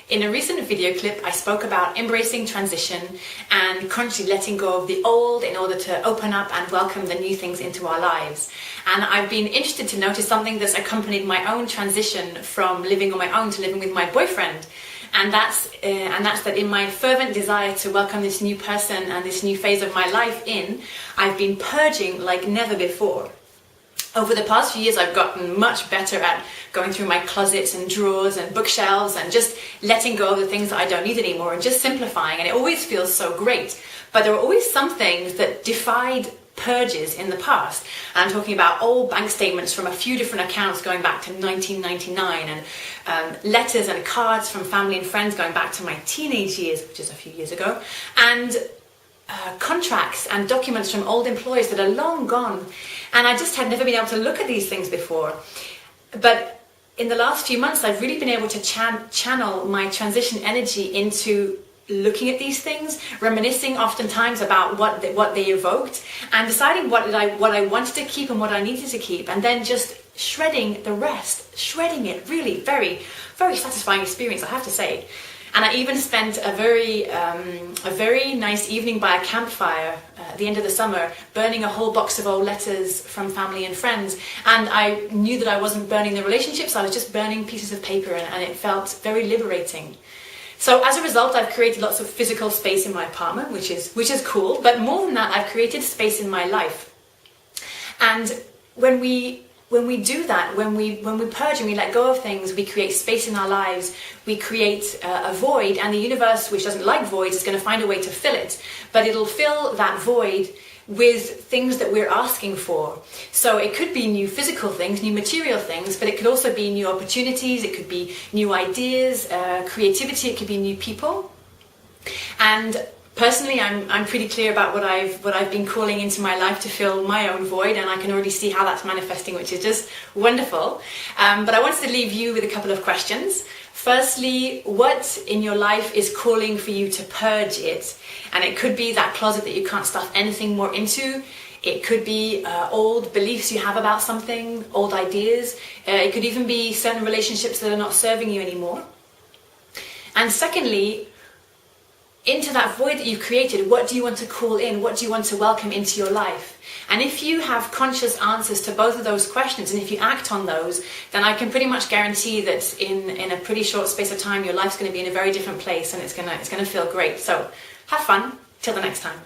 In a recent video clip, I spoke about embracing transition and consciously letting go of the old in order to open up and welcome the new things into our lives. And I've been interested to notice something that's accompanied my own transition from living on my own to living with my boyfriend. And that's that in my fervent desire to welcome this new person and this new phase of my life in, I've been purging like never before. Over the past few years, I've gotten much better at going through my closets and drawers and bookshelves and just letting go of the things that I don't need anymore and just simplifying, and it always feels so great. But there are always some things that defied purges in the past. And I'm talking about old bank statements from a few different accounts going back to 1999, and letters and cards from family and friends going back to my teenage years, which is a few years ago, and contracts and documents from old employees that are long gone. And I just had never been able to look at these things before. But in the last few months, I've really been able to channel my transition energy into looking at these things, reminiscing oftentimes about what they evoked, and deciding what I wanted to keep and what I needed to keep, and then just shredding the rest, shredding it. Really very, very satisfying experience, I have to say. And I even spent a very nice evening by a campfire at the end of the summer, burning a whole box of old letters from family and friends. And I knew that I wasn't burning the relationships, I was just burning pieces of paper, and it felt very liberating. So as a result, I've created lots of physical space in my apartment, which is cool. But more than that, I've created space in my life. And when we do that, when we purge and we let go of things, we create space in our lives, we create a void, and the universe, which doesn't like voids, is going to find a way to fill it. But it'll fill that void with things that we're asking for. So it could be new physical things, new material things, but it could also be new opportunities, it could be new ideas, creativity, it could be new people. And personally, I'm pretty clear about what I've been calling into my life to fill my own void, and I can already see how that's manifesting, which is just wonderful. But I wanted to leave you with a couple of questions. Firstly, what in your life is calling for you to purge it? And it could be that closet that you can't stuff anything more into. It could be old beliefs you have about something, old ideas. It could even be certain relationships that are not serving you anymore. And secondly, into that void that you've created, what do you want to call in? What do you want to welcome into your life? And if you have conscious answers to both of those questions, and if you act on those, then I can pretty much guarantee that in a pretty short space of time, your life's going to be in a very different place, and it's going to feel great. So have fun. Till the next time.